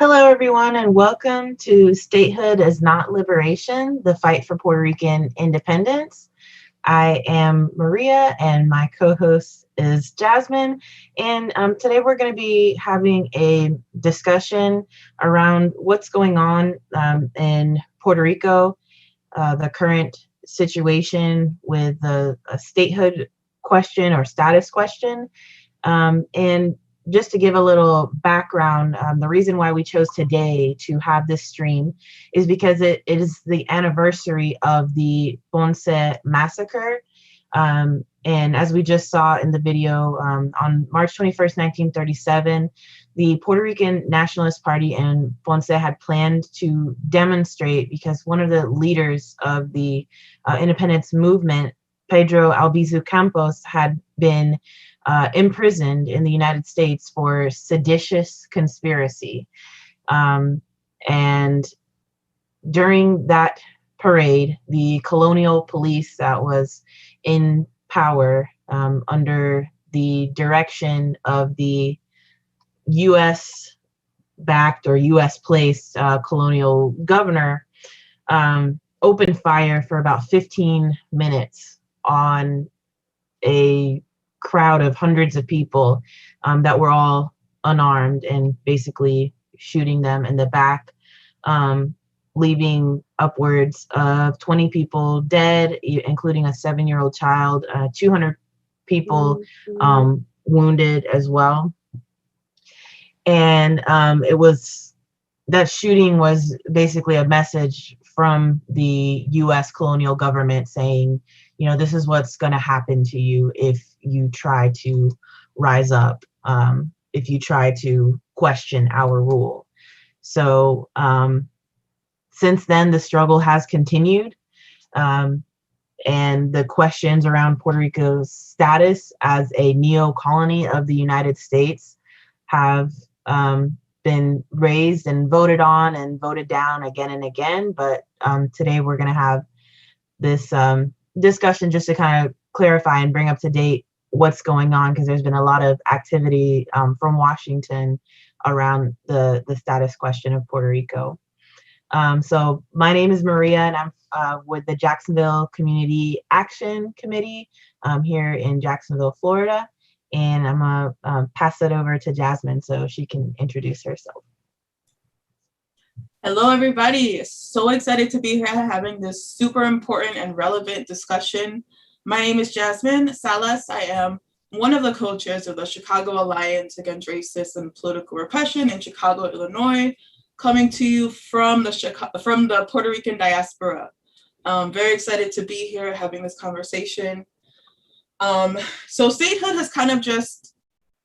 Hello, everyone, and welcome to Statehood is Not Liberation, the fight for Puerto Rican independence. I am Maria, and my co-host is Jazmine. And today we're going to be having a discussion around what's going on in Puerto Rico, the current situation with the statehood question or status question. And just to give a little background, the reason why we chose today to have this stream is because it is the anniversary of the Ponce massacre. And as we just saw in the video, on March 21st, 1937, the Puerto Rican Nationalist Party in Ponce had planned to demonstrate because one of the leaders of the independence movement, Pedro Albizu Campos, had been imprisoned in the United States for seditious conspiracy. And during that parade, the colonial police that was in power under the direction of the US backed or US placed colonial governor opened fire for about 15 minutes on a crowd of hundreds of people that were all unarmed and basically shooting them in the back, leaving upwards of 20 people dead, including a 7-year-old child, 200 people wounded as well. And that shooting was basically a message from the US colonial government saying, you know, this is what's going to happen to you if you try to rise up, if you try to question our rule. So since then, the struggle has continued. And the questions around Puerto Rico's status as a neo-colony of the United States have been raised and voted on and voted down again and again. But today we're going to have this discussion just to kind of clarify and bring up to date what's going on, because there's been a lot of activity from Washington around the status question of Puerto Rico. So my name is Maria, and I'm with the Jacksonville Community Action Committee here in Jacksonville, Florida. And I'm going to pass it over to Jazmine so she can introduce herself. Hello, everybody. So excited to be here having this super important and relevant discussion. My name is Jazmine Salas. I am one of the co-chairs of the Chicago Alliance Against Racist and Political Repression in Chicago, Illinois, coming to you from the Puerto Rican diaspora. Very excited to be here having this conversation. So statehood has kind of just,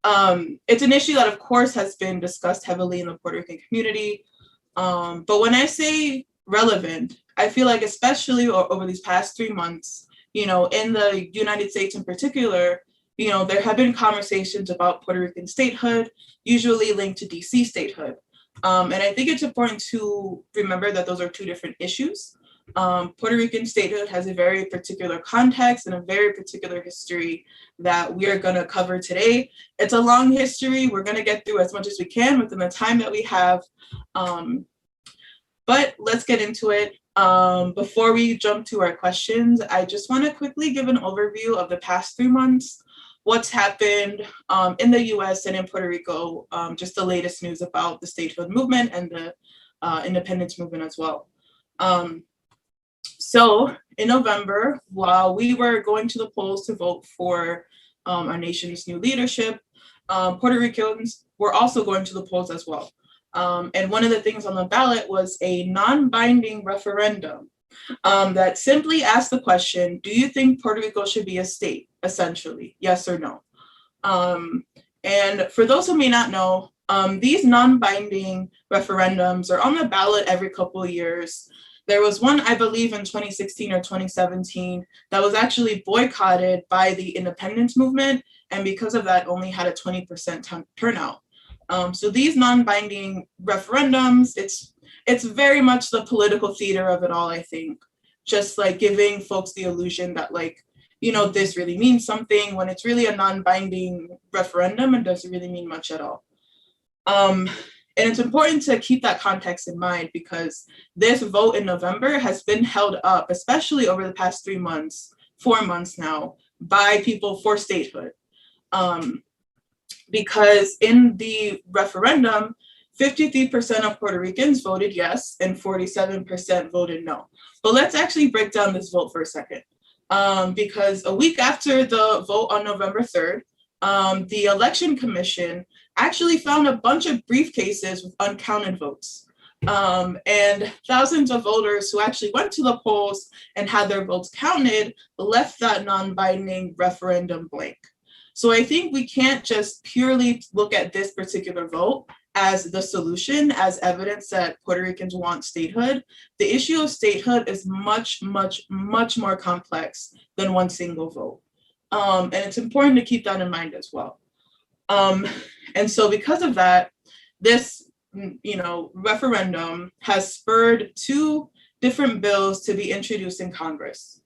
it's an issue that of course has been discussed heavily in the Puerto Rican community. But when I say relevant, I feel like especially over these past 3 months, you know, in the United States in particular, you know, there have been conversations about Puerto Rican statehood, usually linked to DC statehood. And I think it's important to remember that those are two different issues. Puerto Rican statehood has a very particular context and a very particular history that we are going to cover today. It's a long history. We're going to get through as much as we can within the time that we have. But let's get into it. Before we jump to our questions, I just want to quickly give an overview of the past 3 months, what's happened in the US and in Puerto Rico, just the latest news about the statehood movement and the independence movement as well. So in November, while we were going to the polls to vote for our nation's new leadership, Puerto Ricans were also going to the polls as well. And one of the things on the ballot was a non-binding referendum that simply asked the question, do you think Puerto Rico should be a state, essentially, yes or no? And for those who may not know, these non-binding referendums are on the ballot every couple of years. There was one, I believe, in 2016 or 2017 that was actually boycotted by the independence movement, and because of that, only had a 20% turnout. So these non-binding referendums, it's very much the political theater of it all, I think. Just like giving folks the illusion that, like, you know, this really means something when it's really a non-binding referendum and doesn't really mean much at all. And it's important to keep that context in mind because this vote in November has been held up, especially over the past 3 months, 4 months now, by people for statehood. Because in the referendum, 53% of Puerto Ricans voted yes and 47% voted no. But let's actually break down this vote for a second. Because a week after the vote on November 3rd, the Election Commission actually found a bunch of briefcases with uncounted votes. And thousands of voters who actually went to the polls and had their votes counted left that non-binding referendum blank. So I think we can't just purely look at this particular vote as the solution, as evidence that Puerto Ricans want statehood. The issue of statehood is much, much, much more complex than one single vote. And it's important to keep that in mind as well. And so because of that, this referendum has spurred 2 different bills to be introduced in Congress.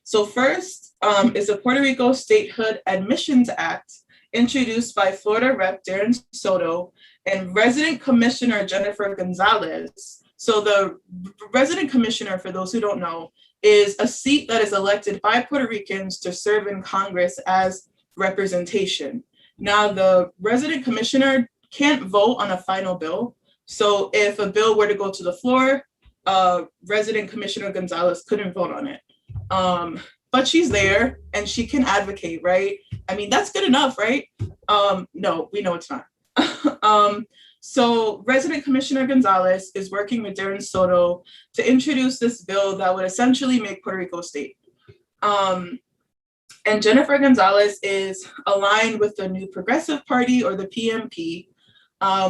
So first is the Puerto Rico Statehood Admissions Act, introduced by Florida Rep. Darren Soto and Resident Commissioner Jennifer Gonzalez. So the Resident Commissioner, for those who don't know, is a seat that is elected by Puerto Ricans to serve in Congress as representation. Now, the Resident Commissioner can't vote on a final bill. So if a bill were to go to the floor, Resident Commissioner Gonzalez couldn't vote on it. But she's there and she can advocate, right? I mean, that's good enough, right? No, we know it's not. So Resident Commissioner Gonzalez is working with Darren Soto to introduce this bill that would essentially make Puerto Rico a state. And Jennifer Gonzalez is aligned with the New Progressive Party, or the PNP,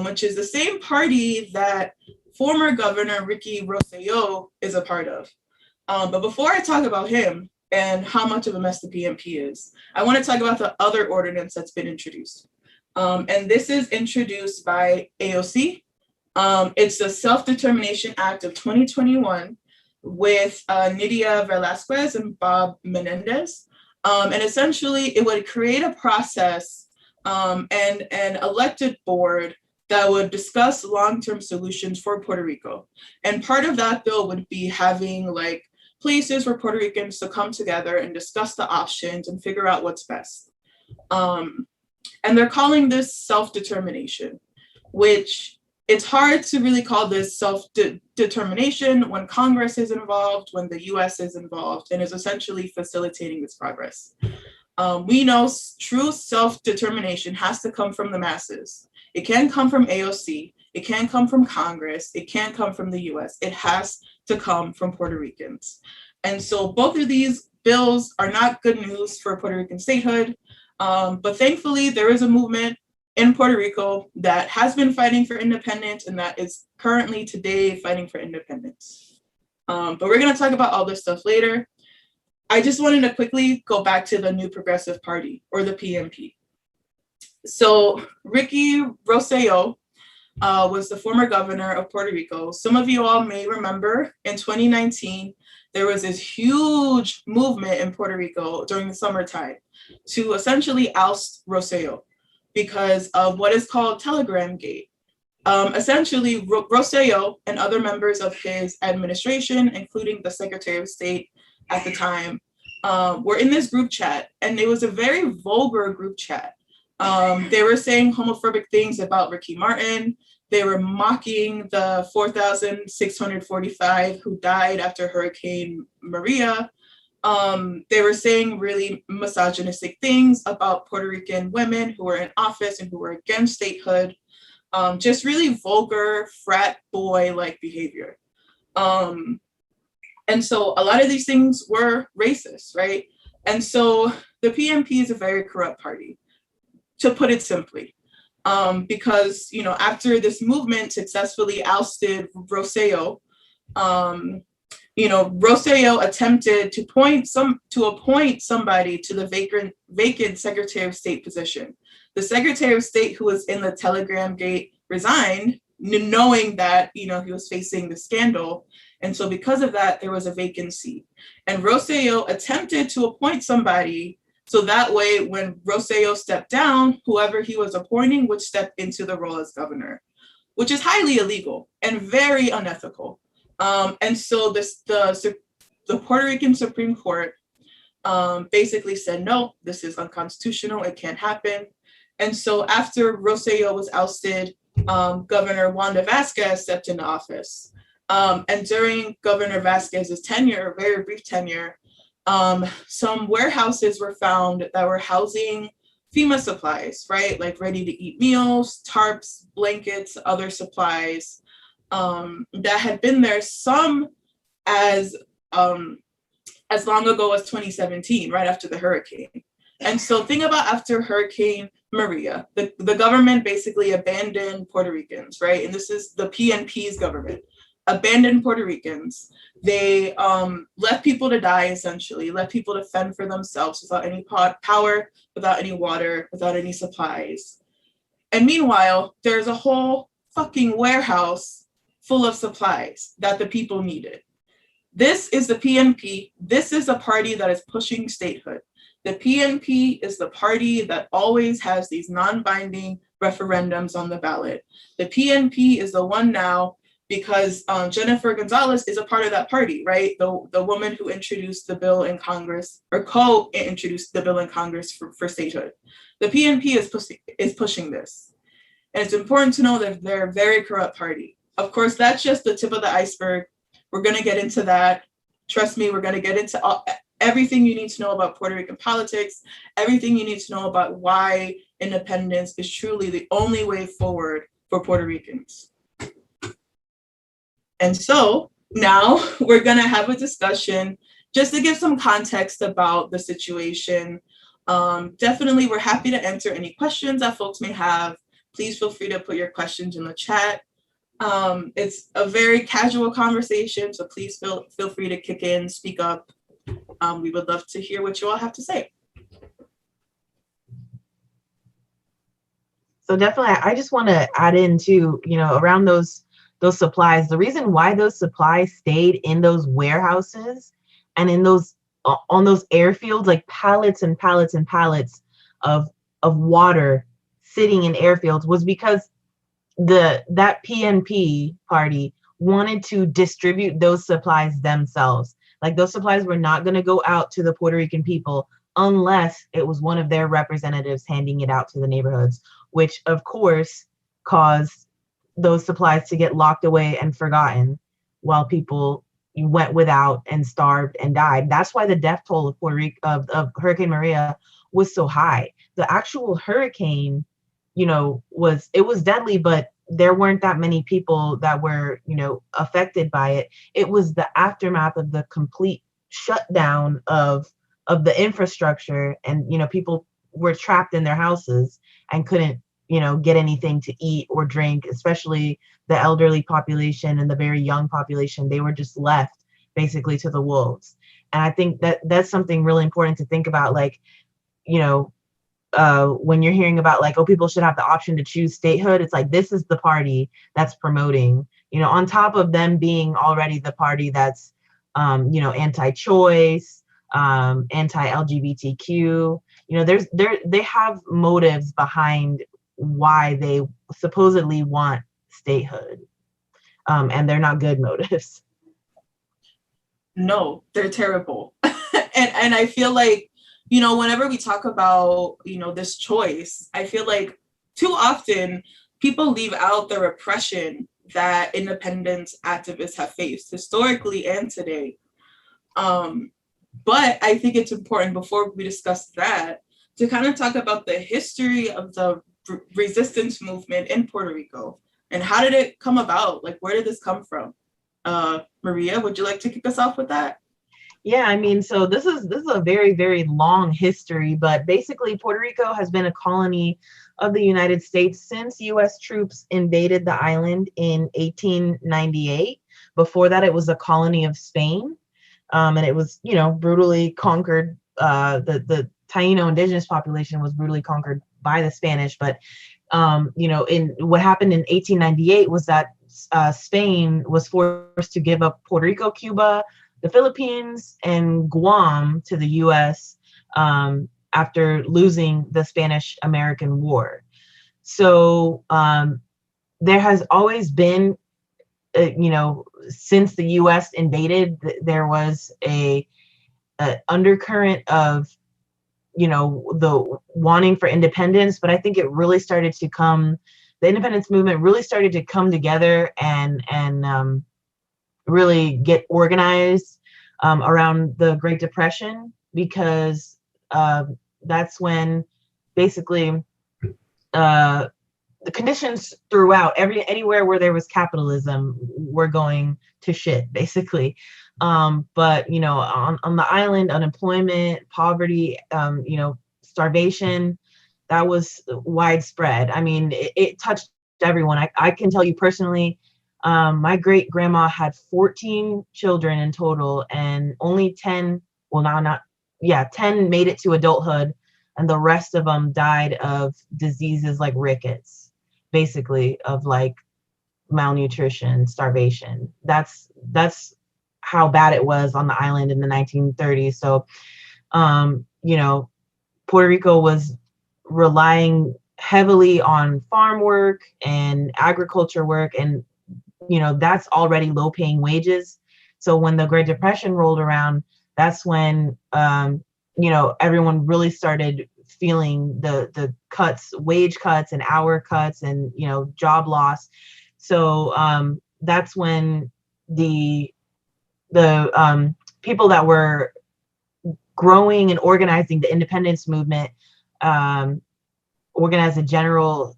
which is the same party that former Governor Ricky Rosselló is a part of. But before I talk about him and how much of a mess the PNP is, I want to talk about the other ordinance that's been introduced. And this is introduced by AOC. It's the Self-Determination Act of 2021 with Nydia Velasquez and Bob Menendez. And essentially, it would create a process and an elected board that would discuss long-term solutions for Puerto Rico. And part of that bill would be having places for Puerto Ricans to come together and discuss the options and figure out what's best. And they're calling this self-determination, which it's hard to really call this self-determination when Congress is involved, when the US is involved, and is essentially facilitating this progress. We know true self-determination has to come from the masses. It can't come from AOC. It can't come from Congress. It can't come from the US. It has to come from Puerto Ricans. And so both of these bills are not good news for Puerto Rican statehood. But thankfully, there is a movement in Puerto Rico that has been fighting for independence and that is currently today fighting for independence. But we're going to talk about all this stuff later. I just wanted to quickly go back to the New Progressive Party, or the PNP. So Ricky Rosselló was the former governor of Puerto Rico. Some of you all may remember in 2019, there was this huge movement in Puerto Rico during the summertime to essentially oust Rosselló because of what is called Telegram Gate. Essentially, Rosselló and other members of his administration, including the Secretary of State at the time, were in this group chat, and it was a very vulgar group chat. They were saying homophobic things about Ricky Martin. They were mocking the 4,645 who died after Hurricane Maria. They were saying really misogynistic things about Puerto Rican women who were in office and who were against statehood. Just really vulgar frat boy-like behavior. And so a lot of these things were racist, right? And so the PNP is a very corrupt party, to put it simply. Because, after this movement successfully ousted Rosselló, Rosselló attempted to appoint somebody to the vacant Secretary of State position. The Secretary of State who was in the Telegram Gate resigned, knowing that, he was facing the scandal. And so because of that, there was a vacancy. And Rosselló attempted to appoint somebody so that way, when Rosselló stepped down, whoever he was appointing would step into the role as governor. which is highly illegal and very unethical. And so the Puerto Rican Supreme Court basically said, no, this is unconstitutional, it can't happen. And so after Rosselló was ousted, Governor Wanda Vasquez stepped into office. And during Governor Vasquez's tenure, very brief tenure, some warehouses were found that were housing FEMA supplies, right? Like ready-to-eat meals, tarps, blankets, other supplies that had been there, some as long ago as 2017, right after the hurricane. And so think about after Hurricane Maria, the government basically abandoned Puerto Ricans, right? And this is the PNP's government, abandoned Puerto Ricans. They left people to die, essentially, left people to fend for themselves without any power, without any water, without any supplies. And meanwhile, there's a whole fucking warehouse full of supplies that the people needed. This is the PNP. This is a party that is pushing statehood. The PNP is the party that always has these non-binding referendums on the ballot. The PNP is the one now because Jennifer Gonzalez is a part of that party, right? The woman who introduced the bill in Congress, or co-introduced the bill in Congress for statehood. The PNP is pushing this. And it's important to know that they're a very corrupt party. Of course, that's just the tip of the iceberg. We're going to get into that. Trust me, we're going to get into everything you need to know about Puerto Rican politics, everything you need to know about why independence is truly the only way forward for Puerto Ricans. And so now we're going to have a discussion just to give some context about the situation. Definitely, we're happy to answer any questions that folks may have. Please feel free to put your questions in the chat. It's a very casual conversation, so please feel free to kick in, speak up. We would love to hear what you all have to say. So definitely, I just want to add into, around those supplies, the reason why those supplies stayed in those warehouses and in those on those airfields, like pallets and pallets and pallets of water sitting in airfields, was because that PNP party wanted to distribute those supplies themselves. Like those supplies were not going to go out to the Puerto Rican people unless it was one of their representatives handing it out to the neighborhoods, which of course caused those supplies to get locked away and forgotten while people went without and starved and died. That's why the death toll of Puerto Rico of Hurricane Maria was so high. The actual hurricane, was deadly, but there weren't that many people that were, affected by it. It was the aftermath of the complete shutdown of the infrastructure, and people were trapped in their houses and couldn't, get anything to eat or drink, especially the elderly population and the very young population. They were just left basically to the wolves. And I think that that's something really important to think about, like, when you're hearing about like, oh, people should have the option to choose statehood, it's like, this is the party that's promoting, on top of them being already the party that's, anti-choice, anti-LGBTQ, they have motives behind why they supposedly want statehood. And they're not good motives. No, they're terrible. and I feel like, whenever we talk about, this choice, I feel like too often people leave out the repression that independence activists have faced historically and today. But I think it's important, before we discuss that, to kind of talk about the history of the resistance movement in Puerto Rico and how did it come about? Like, where did this come from? Maria, would you like to kick us off with that? Yeah, I mean, so this is a very, very long history, but basically Puerto Rico has been a colony of the United States since U.S. troops invaded the island in 1898. Before that, it was a colony of Spain, and it was, brutally conquered. The Taino indigenous population was brutally conquered by the Spanish, but in what happened in 1898 was that Spain was forced to give up Puerto Rico, Cuba, the Philippines, and Guam to the U.S. After losing the Spanish-American War. So there has always been, since the U.S. invaded, there was a undercurrent of, the wanting for independence. But I think it really started to come, the independence movement really started to come together and really get organized around the Great Depression, because that's when basically the conditions throughout anywhere where there was capitalism were going to shit, basically. But on the island, unemployment, poverty, starvation, that was widespread. I mean, it touched everyone. I can tell you personally, my great grandma had 14 children in total, and only 10, 10 made it to adulthood, and the rest of them died of diseases like rickets, basically, of like malnutrition, starvation. That's how bad it was on the island in the 1930s. So, Puerto Rico was relying heavily on farm work and agriculture work, and that's already low paying wages. So when the Great Depression rolled around, that's when everyone really started feeling the cuts, wage cuts and hour cuts, and job loss. So that's when the people that were growing and organizing the independence movement organized a general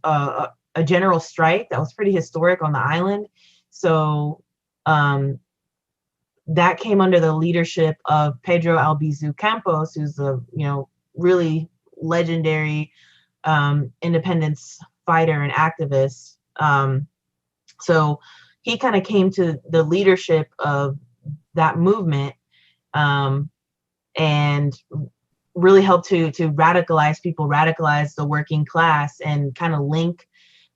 strike that was pretty historic on the island. So that came under the leadership of Pedro Albizu Campos, who's a really legendary independence fighter and activist. So he kind of came to the leadership of that movement and really helped to radicalize people, radicalize the working class, and kind of link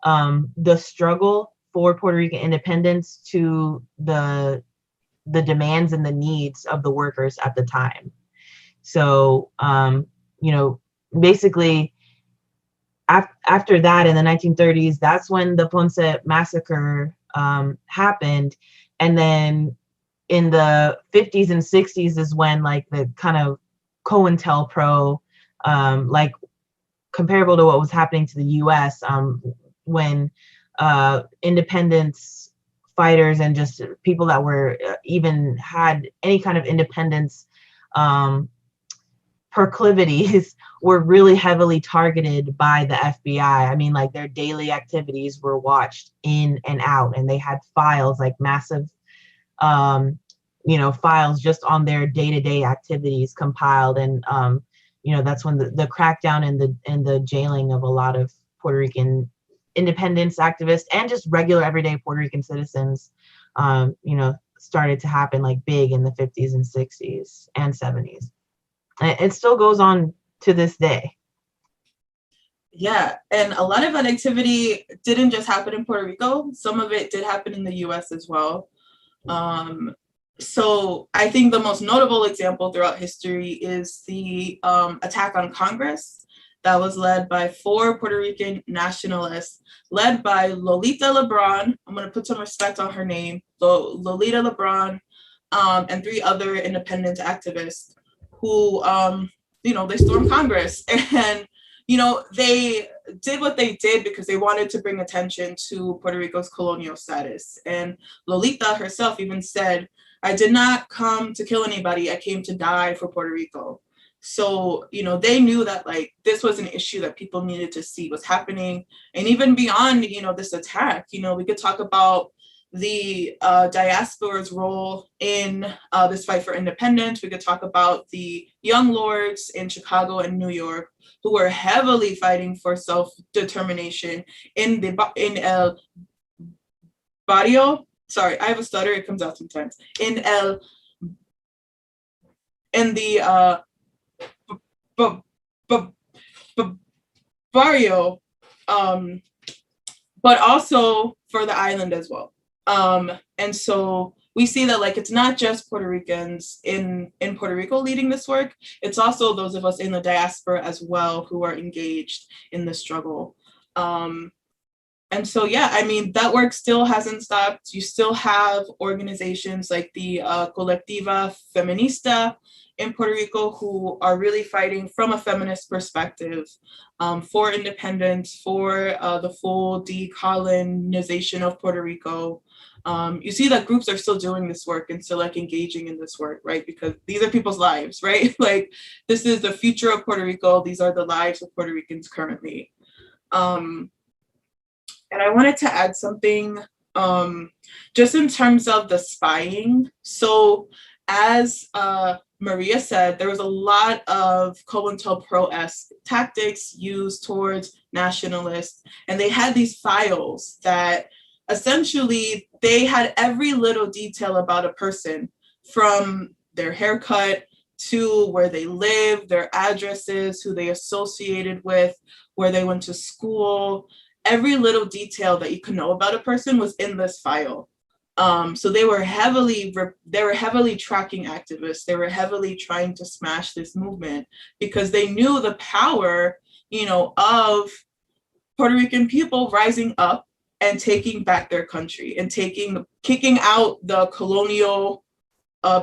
the struggle for Puerto Rican independence to the demands and the needs of the workers at the time. So, basically, after that in the 1930s, that's when the Ponce massacre happened. And then in the 50s and 60s is when like the kind of COINTELPRO, like comparable to what was happening to the US, when independence fighters and just people that were even had any kind of independence proclivities were really heavily targeted by the FBI. I mean, like their daily activities were watched in and out, and they had files, like massive files just on their day-to-day activities compiled. And that's when the crackdown and the jailing of a lot of Puerto Rican independence activists and just regular everyday Puerto Rican citizens started to happen like big in the 50s and 60s and 70s. It still goes on to this day. Yeah, and a lot of that activity didn't just happen in Puerto Rico. Some of it did happen in the US as well. So I think the most notable example throughout history is the attack on Congress that was led by 4 Puerto Rican nationalists, led by Lolita Lebron. I'm going to put some respect on her name, Lolita Lebron, and 3 other independence activists who, they stormed Congress. And, they did what they did because they wanted to bring attention to Puerto Rico's colonial status. And Lolita herself even said, "I did not come to kill anybody. I came to die for Puerto Rico." So, they knew that like this was an issue that people needed to see was happening. And even beyond, this attack, we could talk about the diaspora's role in this fight for independence. We could talk about the young lords in Chicago and New York who were heavily fighting for self-determination in El Barrio. Sorry, I have a stutter. It comes out sometimes. In the Barrio, but also for the island as well. And so we see that like it's not just Puerto Ricans in Puerto Rico leading this work, it's also those of us in the diaspora as well who are engaged in the struggle. And so, yeah, I mean, that work still hasn't stopped. You still have organizations like the Colectiva Feminista in Puerto Rico who are really fighting from a feminist perspective for independence, for the full decolonization of Puerto Rico. You see that groups are still doing this work and still like engaging in this work, right? Because these are people's lives, right? Like this is the future of Puerto Rico. These are the lives of Puerto Ricans currently. And I wanted to add something just in terms of the spying. So as Maria said, there was a lot of COINTELPRO-esque tactics used towards nationalists, and they had these files that essentially they had every little detail about a person, from their haircut to where they live, their addresses, who they associated with, where they went to school. Every little detail that you could know about a person was in this file. So they were heavily tracking activists. They were heavily trying to smash this movement because they knew the power, you know, of Puerto Rican people rising up and taking back their country and kicking out the colonial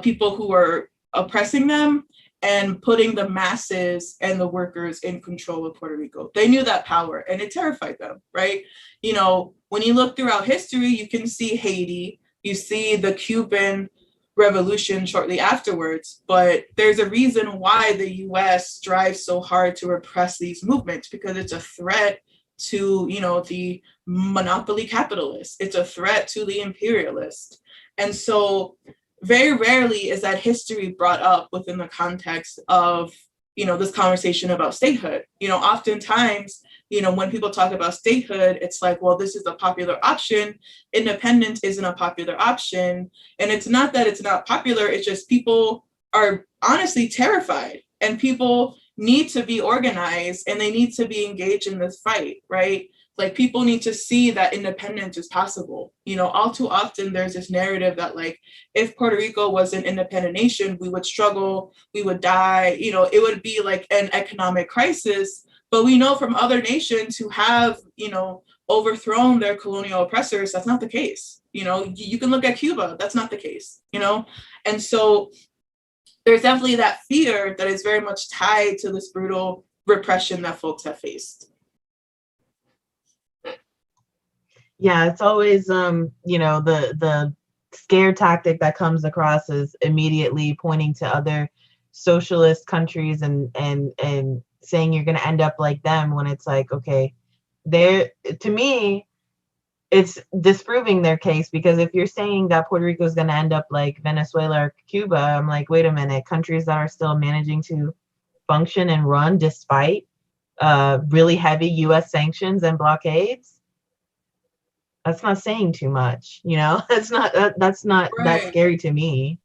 people who were oppressing them and putting the masses and the workers in control of Puerto Rico. They knew that power and it terrified them, right? You know, when you look throughout history, you can see Haiti, you see the Cuban Revolution shortly afterwards, but there's a reason why the US strives so hard to repress these movements, because it's a threat to, you know, the monopoly capitalists. It's a threat to the imperialist. And so very rarely is that history brought up within the context of, you know, this conversation about statehood. You know, oftentimes, you know, when people talk about statehood, it's like, well, this is a popular option. Independence isn't a popular option. And it's not that it's not popular, it's just people are honestly terrified and people need to be organized and they need to be engaged in this fight, right? Like people need to see that independence is possible. You know, all too often there's this narrative that like, if Puerto Rico was an independent nation, we would struggle, we would die, you know, it would be like an economic crisis. But we know from other nations who have, you know, overthrown their colonial oppressors, that's not the case. You know, you can look at Cuba, that's not the case, you know? And so there's definitely that fear that is very much tied to this brutal repression that folks have faced. Yeah, it's always you know, the scare tactic that comes across is immediately pointing to other socialist countries and saying you're going to end up like them, when it's like, okay, to me it's disproving their case, because if you're saying that Puerto Rico is going to end up like Venezuela or Cuba, I'm like, wait a minute, countries that are still managing to function and run despite really heavy US sanctions and blockades, that's not saying too much, you know. That's not Right. that scary to me.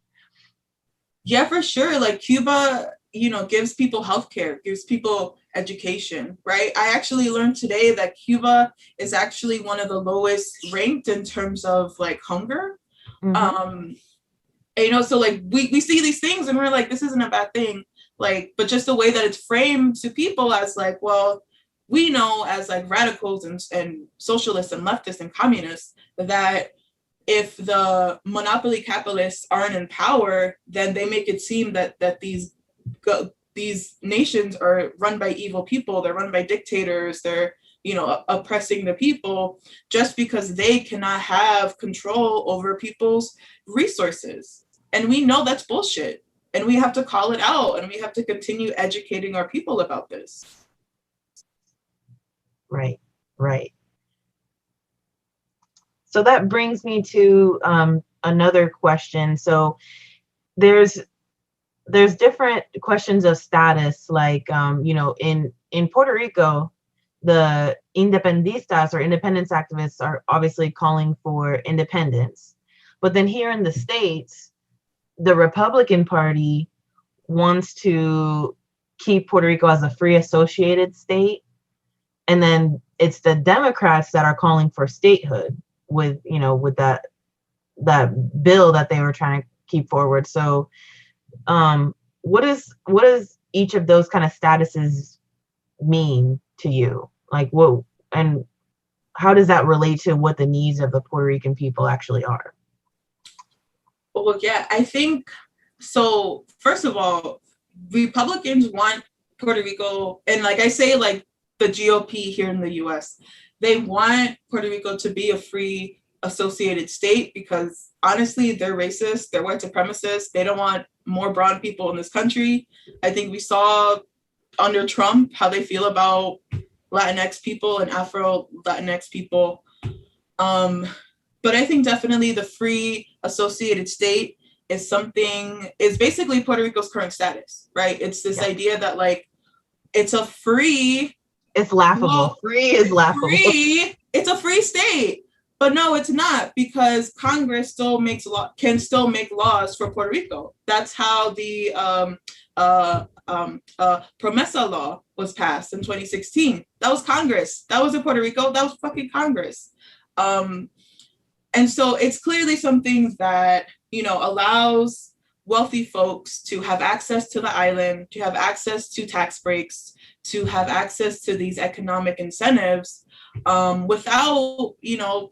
Yeah, for sure. Like Cuba, you know, gives people healthcare, gives people education, right? I actually learned today that Cuba is actually one of the lowest ranked in terms of like hunger. And, you know, so like we see these things and we're like, this isn't a bad thing. Like, but just the way that it's framed to people as like, well, we know as like radicals and socialists and leftists and communists that if the monopoly capitalists aren't in power, then they make it seem that these nations are run by evil people. They're run by dictators. They're, you know, oppressing the people just because they cannot have control over people's resources. And we know that's bullshit. And we have to call it out, and we have to continue educating our people about this. Right, right. So that brings me to another question. So there's different questions of status, like you know, in Puerto Rico, the independistas or independence activists are obviously calling for independence, but then here in the States, the Republican Party wants to keep Puerto Rico as a free associated state, and then it's the Democrats that are calling for statehood with, you know, with that bill that they were trying to keep forward. So what does each of those kind of statuses mean to you? Like what, and how does that relate to what the needs of the Puerto Rican people actually are? Well, yeah, I think so. First of all, Republicans want Puerto Rico, and like I say, like the GOP here in the US, they want Puerto Rico to be a free associated state because honestly, they're racist, they're white supremacists, they don't want more brown people in this country. I think we saw under Trump how they feel about Latinx people and Afro Latinx people. But I think definitely the free associated state is basically Puerto Rico's current status, right? It's this idea that like it's a free. It's laughable. Well, free is laughable. It's a free state, but no, it's not, because Congress can still make laws for Puerto Rico. That's how the Promesa law was passed in 2016. That was Congress. That wasn't Puerto Rico. That was fucking Congress. And so it's clearly something that, you know, allows wealthy folks to have access to the island, to have access to tax breaks, to have access to these economic incentives without, you know,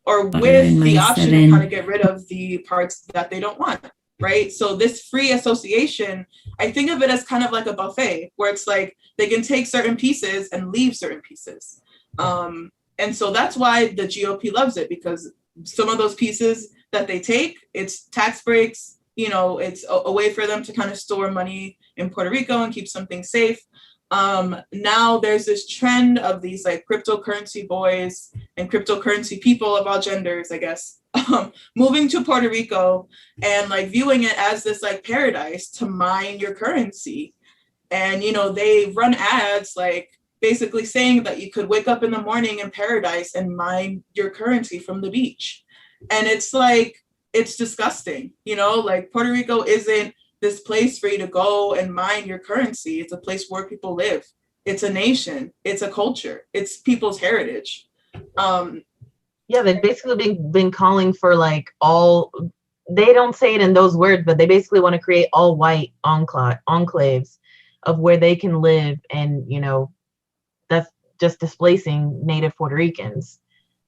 or with the option to kind of get rid of the parts that they don't want, right? So this free association, I think of it as kind of like a buffet where it's like they can take certain pieces and leave certain pieces. And so that's why the GOP loves it, because some of those pieces that they take, it's tax breaks, you know, it's a way for them to kind of store money in Puerto Rico and keep something safe. Now there's this trend of these like cryptocurrency boys and cryptocurrency people of all genders, I guess, moving to Puerto Rico and like viewing it as this like paradise to mine your currency. And, you know, they run ads like basically saying that you could wake up in the morning in paradise and mine your currency from the beach. And it's like, it's disgusting, you know, like Puerto Rico isn't this place for you to go and mine your currency. It's a place where people live. It's a nation. It's a culture. It's people's heritage. Yeah, they've basically been calling for like they don't say it in those words, but they basically want to create all white enclaves of where they can live. And, you know, that's just displacing native Puerto Ricans.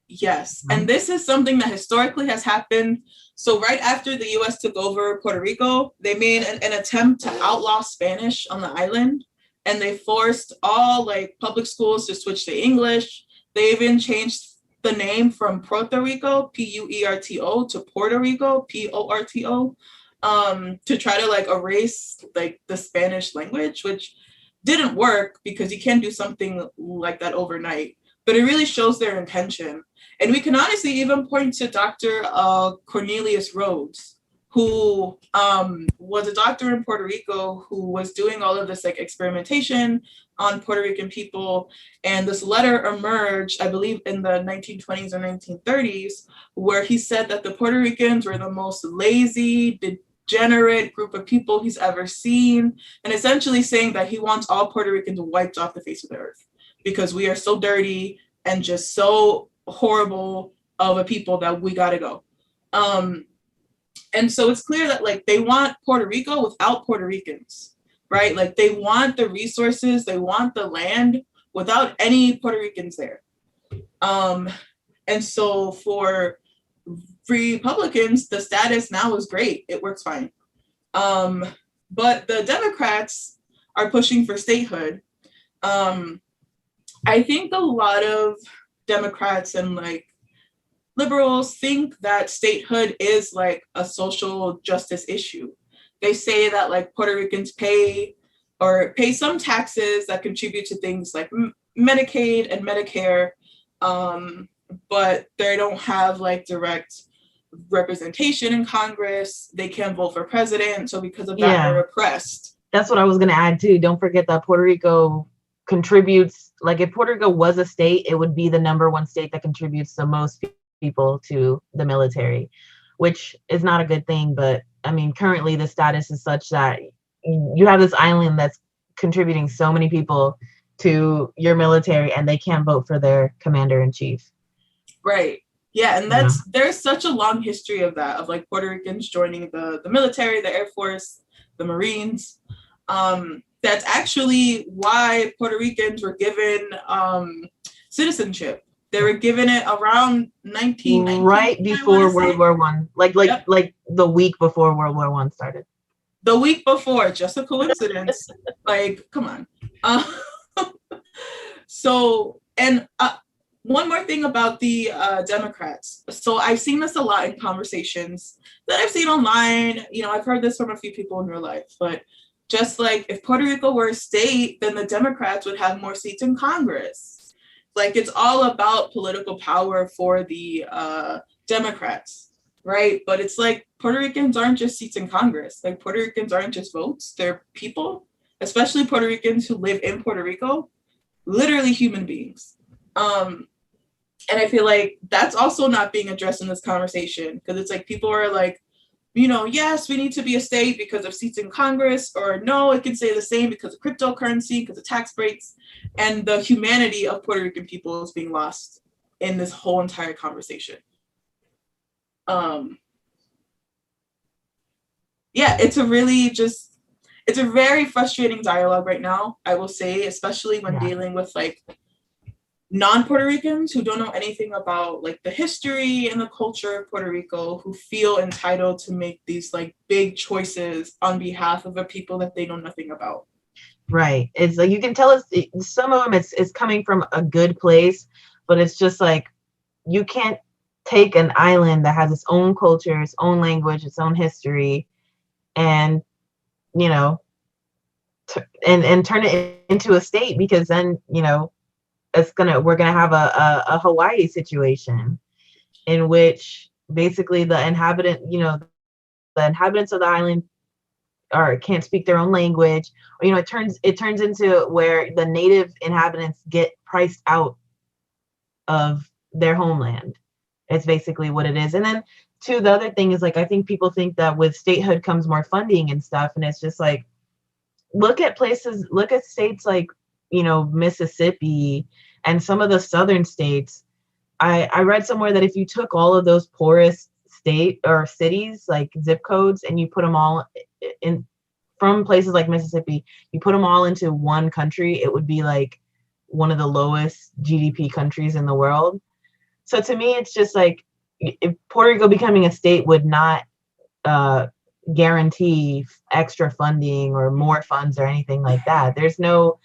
Yes, and this is something that historically has happened. So right after the US took over Puerto Rico, they made an attempt to outlaw Spanish on the island, and they forced all like public schools to switch to English. They even changed the name from Puerto Rico, Puerto, to Puerto Rico, Porto, to try to like erase like the Spanish language, which didn't work because you can't do something like that overnight. But it really shows their intention. And we can honestly even point to Dr. Cornelius Rhodes, who was a doctor in Puerto Rico who was doing all of this like experimentation on Puerto Rican people. And this letter emerged, I believe, in the 1920s or 1930s, where he said that the Puerto Ricans were the most lazy, degenerate group of people he's ever seen, and essentially saying that he wants all Puerto Ricans wiped off the face of the earth because we are so dirty and just so horrible of a people that we gotta go. And so it's clear that like they want Puerto Rico without Puerto Ricans, right? Like they want the resources, they want the land without any Puerto Ricans there. And so for Republicans, the status now is great. It works fine. But the Democrats are pushing for statehood. I think a lot of Democrats and like liberals think that statehood is like a social justice issue. They say that like Puerto Ricans pay some taxes that contribute to things like Medicaid and Medicare, but they don't have like direct representation in Congress. They can't vote for president. So because of that, they're oppressed. That's what I was going to add too. Don't forget that Puerto Rico contributes, like if Puerto Rico was a state, it would be the #1 state that contributes the most people to the military, which is not a good thing. But I mean, currently the status is such that you have this island that's contributing so many people to your military and they can't vote for their commander-in-chief. Right. Yeah, and there's such a long history of that, of like Puerto Ricans joining the military, the Air Force, the Marines. That's actually why Puerto Ricans were given citizenship. They were given it around 1919. Right before World War One, Yep. like the week before World War One started. The week before, just a coincidence. Like, come on. So, and one more thing about the Democrats. So I've seen this a lot in conversations that I've seen online. You know, I've heard this from a few people in real life, but just like if Puerto Rico were a state, then the Democrats would have more seats in Congress. Like, it's all about political power for the Democrats, right? But it's like Puerto Ricans aren't just seats in Congress. Like, Puerto Ricans aren't just votes. They're people, especially Puerto Ricans who live in Puerto Rico, literally human beings. And I feel like that's also not being addressed in this conversation, because it's like people are like, you know, yes, we need to be a state because of seats in Congress, or no, it can stay the same because of cryptocurrency, because of tax breaks, and the humanity of Puerto Rican people is being lost in this whole entire conversation. Yeah, it's a very frustrating dialogue right now, I will say, especially when dealing with like non-Puerto Ricans who don't know anything about like the history and the culture of Puerto Rico, who feel entitled to make these like big choices on behalf of a people that they know nothing about. Right. It's like, you can tell some of them it's coming from a good place, but it's just like, you can't take an island that has its own culture, its own language, its own history, and, you know, and turn it into a state, because then, you know, we're gonna have a Hawaii situation in which basically the inhabitants of the island can't speak their own language, or, you know, it turns into where the native inhabitants get priced out of their homeland. It's basically what it is. And then too, the other thing is, like, I think people think that with statehood comes more funding and stuff, and it's just like, look at states like, you know, Mississippi and some of the southern states. I read somewhere that if you took all of those poorest state or cities, like zip codes, and you put them all in from places like Mississippi, you put them all into one country, it would be like one of the lowest GDP countries in the world. So to me, it's just like, if Puerto Rico becoming a state would not guarantee extra funding or more funds or anything like that. There's no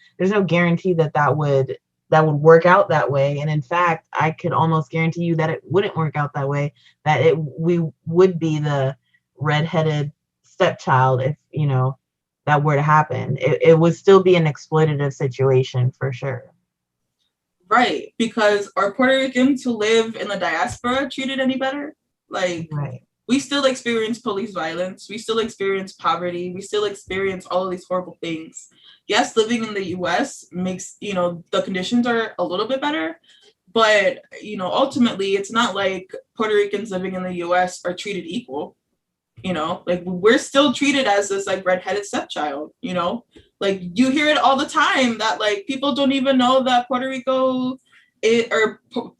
guarantee that would work out that way. And in fact, I could almost guarantee you that it wouldn't work out that way, that we would be the redheaded stepchild if, you know, that were to happen. It would still be an exploitative situation for sure. Right, because are Puerto Ricans who live in the diaspora treated any better? Like, right. We still experience police violence. We still experience poverty. We still experience all of these horrible things. Yes, living in the US makes, you know, the conditions are a little bit better, but, you know, ultimately it's not like Puerto Ricans living in the US are treated equal. You know, like, we're still treated as this like redheaded stepchild, you know, like you hear it all the time that like people don't even know that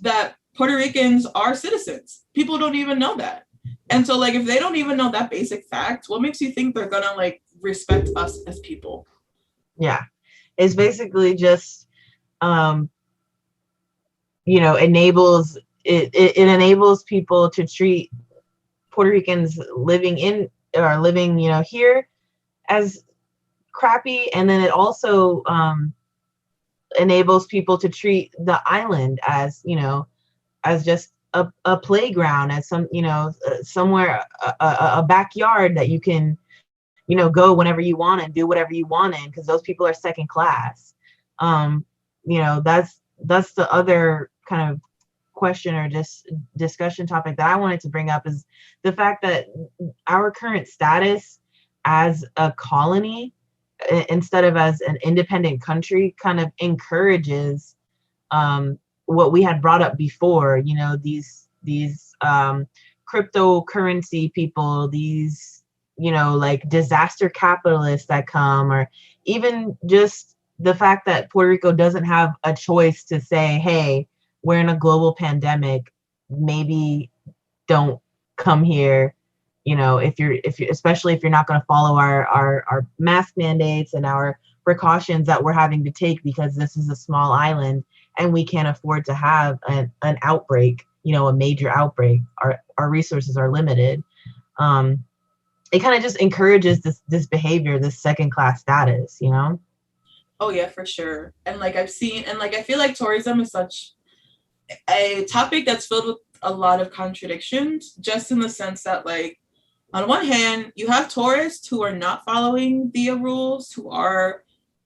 that Puerto Ricans are citizens. People don't even know that. And so, like, if they don't even know that basic fact, what makes you think they're gonna like respect us as people? Yeah, it's basically just, you know, enables people to treat Puerto Ricans living, you know, here as crappy, and then it also enables people to treat the island as, you know, as just a playground, as some, you know, somewhere, a backyard that you can, you know, go whenever you want and do whatever you want in, because those people are second class. You know, that's the other kind of question or just discussion topic that I wanted to bring up, is the fact that our current status as a colony instead of as an independent country kind of encourages what we had brought up before, you know, these cryptocurrency people, these, you know, like disaster capitalists that come, or even just the fact that Puerto Rico doesn't have a choice to say, hey, we're in a global pandemic, maybe don't come here, you know, if you're especially if you're not going to follow our mask mandates and our precautions that we're having to take because this is a small island and we can't afford to have an outbreak, a major outbreak. Our resources are limited. It kind of just encourages this behavior, this second class status, Oh yeah, for sure. And like I've seen, and like I feel like tourism is such a topic that's filled with a lot of contradictions, just in the sense that, like, on one hand, you have tourists who are not following the rules, who are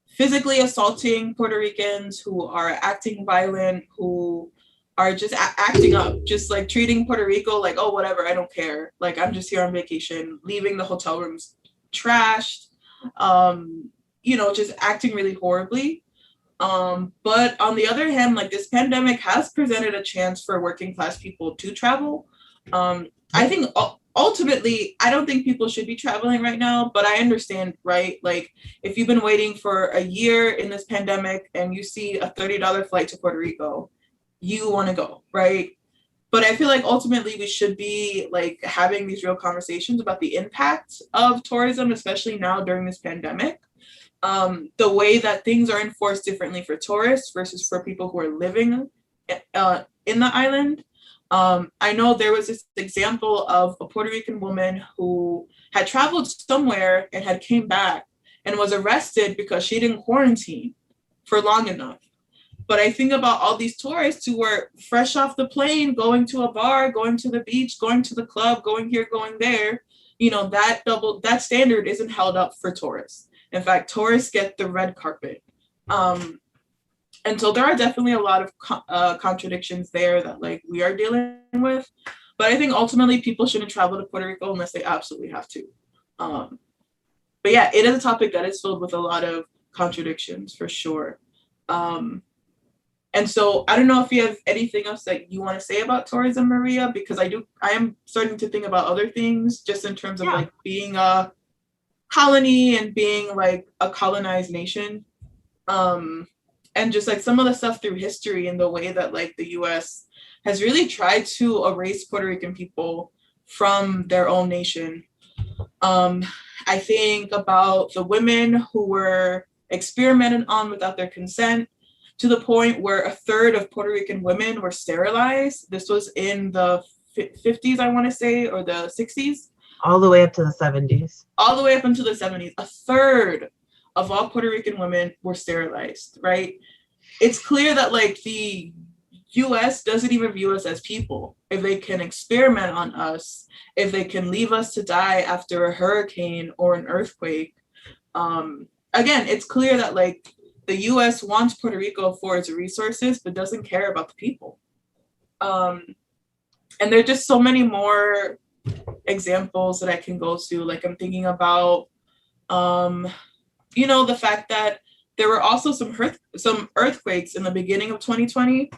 physically assaulting Puerto Ricans, who are acting violent, who are just acting up, just like treating Puerto Rico like, oh, whatever, I don't care. Like, I'm just here on vacation, leaving the hotel rooms trashed, just acting really horribly. But on the other hand, like, this pandemic has presented a chance for working class people to travel. I think ultimately, I don't think people should be traveling right now, but I understand, right? Like, if you've been waiting for a year in this pandemic and you see a $30 flight to Puerto Rico, you want to go, right? But I feel like ultimately we should be like having these real conversations about the impact of tourism, especially now during this pandemic. The way that things are enforced differently for tourists versus for people who are living in the island. I know there was this example of a Puerto Rican woman who had traveled somewhere and had came back and was arrested because she didn't quarantine for long enough. But I think about all these tourists who were fresh off the plane, going to a bar, going to the beach, going to the club, going here, going there. That standard isn't held up for tourists. In fact, tourists get the red carpet. And so there are definitely a lot of contradictions there that, like, we are dealing with. But I think ultimately people shouldn't travel to Puerto Rico unless they absolutely have to. But yeah, it is a topic that is filled with a lot of contradictions for sure. And so I don't know if you have anything else that you want to say about tourism, Maria, because I am starting to think about other things just in terms of like being a colony and being like a colonized nation. And just like some of the stuff through history and the way that like the US has really tried to erase Puerto Rican people from their own nation. I think about the women who were experimented on without their consent, to the point where a third of Puerto Rican women were sterilized. This was in the 50s, I want to say, or the 60s. All the way up to the 70s. All the way up into the 70s. A third of all Puerto Rican women were sterilized, right? It's clear that like the US doesn't even view us as people. If they can experiment on us, if they can leave us to die after a hurricane or an earthquake, again, it's clear that like the US wants Puerto Rico for its resources, but doesn't care about the people. And there are just so many more examples that I can go to. Like I'm thinking about, the fact that there were also some earthquakes in the beginning of 2020,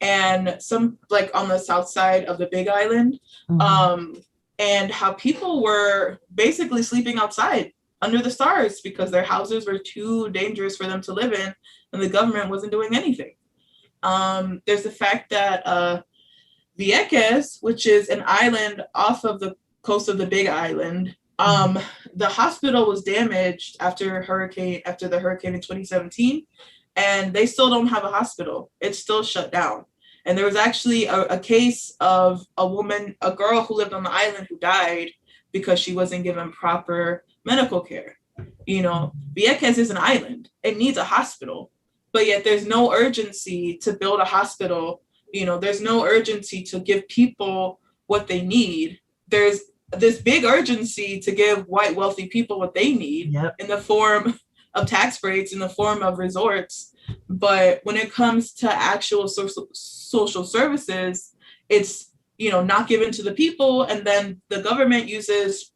and some like on the south side of the Big Island, and how people were basically sleeping outside under the stars because their houses were too dangerous for them to live in, and the government wasn't doing anything. There's the fact that Vieques, which is an island off of the coast of the Big Island, the hospital was damaged after the hurricane in 2017, and they still don't have a hospital. It's still shut down. And there was actually a case of a girl who lived on the island who died because she wasn't given proper medical care. Vieques is an island. It needs a hospital, but yet there's no urgency to build a hospital. There's no urgency to give people what they need. There's this big urgency to give white wealthy people what they need in the form of tax breaks, in the form of resorts. But when it comes to actual social services, it's, not given to the people. And then the government uses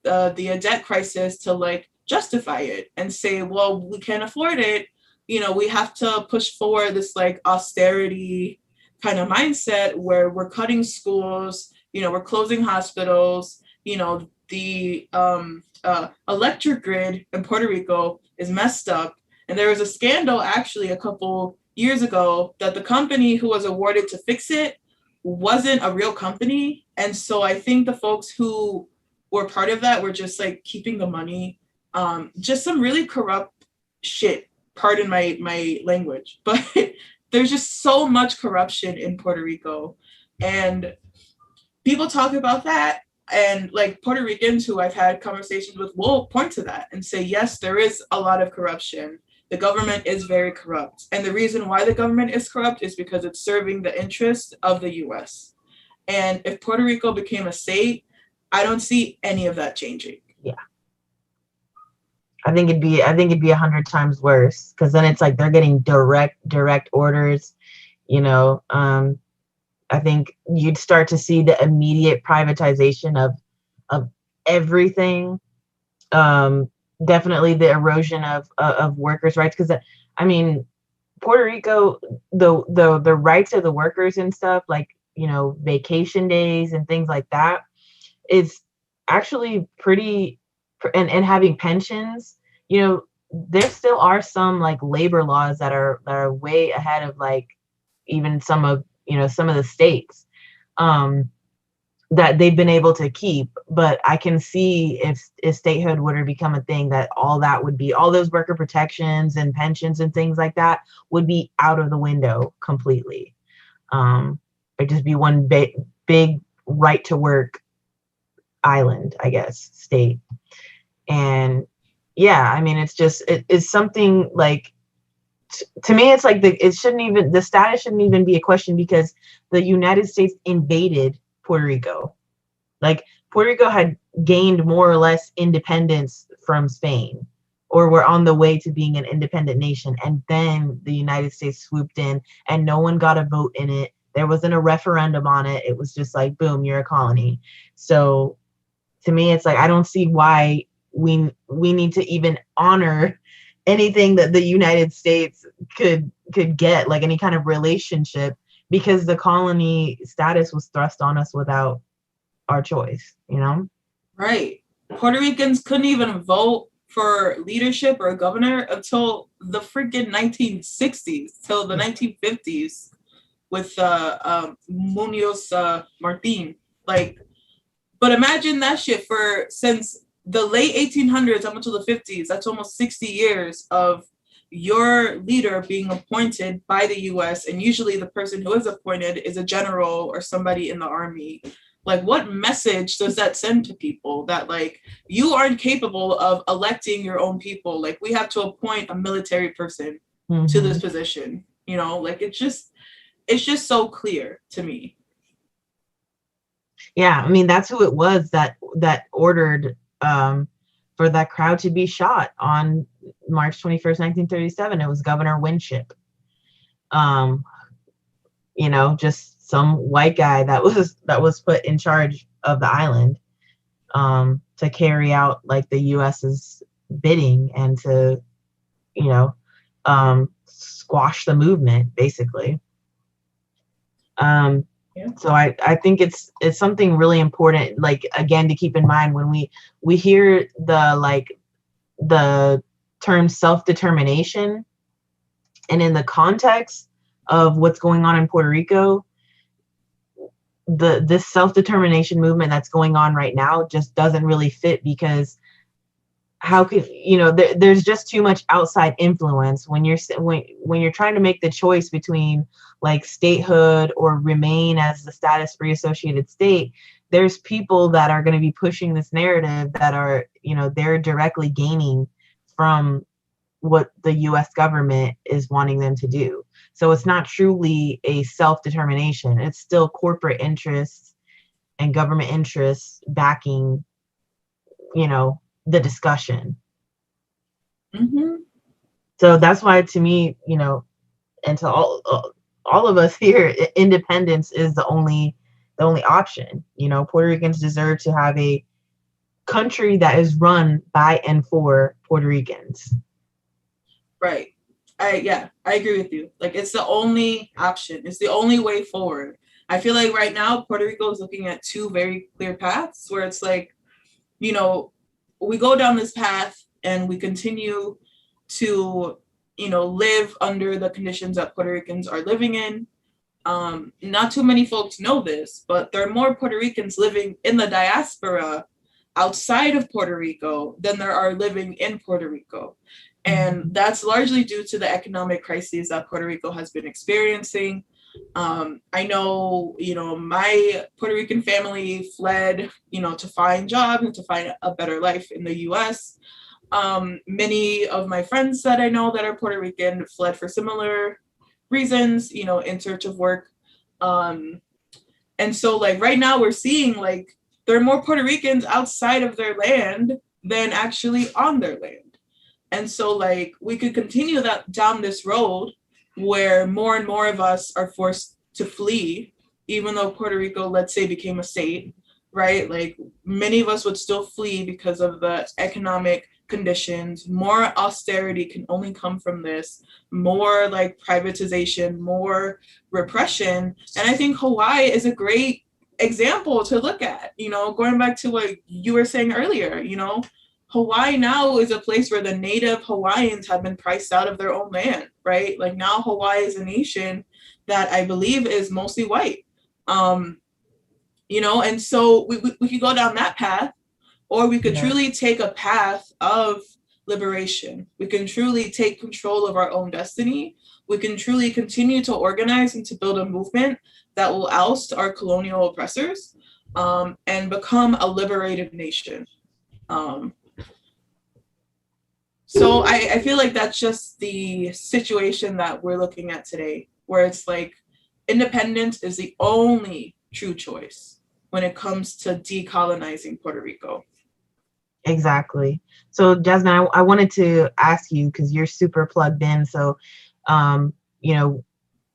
the debt crisis to like justify it and say, well, we can't afford it. We have to push forward this like austerity kind of mindset where we're cutting schools, we're closing hospitals, the electric grid in Puerto Rico is messed up. And there was a scandal actually a couple years ago that the company who was awarded to fix it wasn't a real company. And so I think the folks who were part of that were just like keeping the money, just some really corrupt shit, pardon my language. But there's just so much corruption in Puerto Rico. And people talk about that, and like Puerto Ricans who I've had conversations with will point to that and say, yes, there is a lot of corruption. The government is very corrupt. And the reason why the government is corrupt is because it's serving the interests of the US. And if Puerto Rico became a state, I don't see any of that changing. Yeah. I think it'd be 100 times worse, because then it's like they're getting direct orders, you know. I think you'd start to see the immediate privatization of everything. Definitely the erosion of workers' rights, because I mean, Puerto Rico, the rights of the workers and stuff, like, you know, vacation days and things like that, is actually pretty, and having pensions, you know, there still are some like labor laws that are way ahead of like even some of the states, that they've been able to keep. But I can see if statehood were to become a thing, that all those worker protections and pensions and things like that would be out of the window completely. It'd just be one big right to work island, I guess, state. And yeah, I mean, it's something like, to me, it's like the status shouldn't even be a question, because the United States invaded Puerto Rico. Like, Puerto Rico had gained more or less independence from Spain, or were on the way to being an independent nation. And then the United States swooped in, and no one got a vote in it. There wasn't a referendum on it. It was just like, boom, you're a colony. So to me, it's like, I don't see why we need to even honor anything that the United States could get, like any kind of relationship, because the colony status was thrust on us without our choice, you know? Right. Puerto Ricans couldn't even vote for leadership or a governor until the freaking 1960s, till the 1950s with Munoz Martin. Like, but imagine that shit since the late 1800s up until the 50s. That's almost 60 years of your leader being appointed by the US, and usually the person who is appointed is a general or somebody in the army. Like, what message does that send to people that, like, you aren't capable of electing your own people? Like, we have to appoint a military person to this position, you know? Like, it's just so clear to me. Yeah, I mean, that's who it was that ordered for that crowd to be shot on March 21st, 1937. It was Governor Winship. You know, just some white guy that was put in charge of the island, to carry out like the US's bidding and to, you know, squash the movement, basically. So I think it's something really important, like, again, to keep in mind when we hear the term self-determination, and in the context of what's going on in Puerto Rico, this self-determination movement that's going on right now just doesn't really fit, because how could, you know, there's just too much outside influence when you're trying to make the choice between like statehood or remain as the status free associated state. There's people that are going to be pushing this narrative that are, you know, they're directly gaining from what the US government is wanting them to do. So it's not truly a self-determination. It's still corporate interests and government interests backing, you know, the discussion. So that's why, to me, you know, and to all of us here, independence is the only option. You know, Puerto Ricans deserve to have a country that is run by and for Puerto Ricans. Right. I agree with you. Like, it's the only option. It's the only way forward. I feel like right now Puerto Rico is looking at two very clear paths where it's like, you know, we go down this path and we continue to, you know, live under the conditions that Puerto Ricans are living in. Not too many folks know this, but there are more Puerto Ricans living in the diaspora outside of Puerto Rico than there are living in Puerto Rico. And that's largely due to the economic crises that Puerto Rico has been experiencing. I know, my Puerto Rican family fled, to find jobs and to find a better life in the US. Many of my friends that I know that are Puerto Rican fled for similar reasons, in search of work. And so like right now we're seeing like there are more Puerto Ricans outside of their land than actually on their land. And so like we could continue that down this road where more and more of us are forced to flee, even though Puerto Rico, let's say, became a state, right? Like many of us would still flee because of the economic conditions. More austerity can only come from this, more like privatization, more repression. And I think Hawaii is a great example to look at, going back to what you were saying earlier, Hawaii now is a place where the native Hawaiians have been priced out of their own land, right? Like now Hawaii is a nation that I believe is mostly white. And so we could go down that path, or we could truly take a path of liberation. We can truly take control of our own destiny. We can truly continue to organize and to build a movement that will oust our colonial oppressors and become a liberated nation. So I feel like that's just the situation that we're looking at today, where it's like independence is the only true choice when it comes to decolonizing Puerto Rico. Exactly. So Jazmine, I wanted to ask you, because you're super plugged in. So,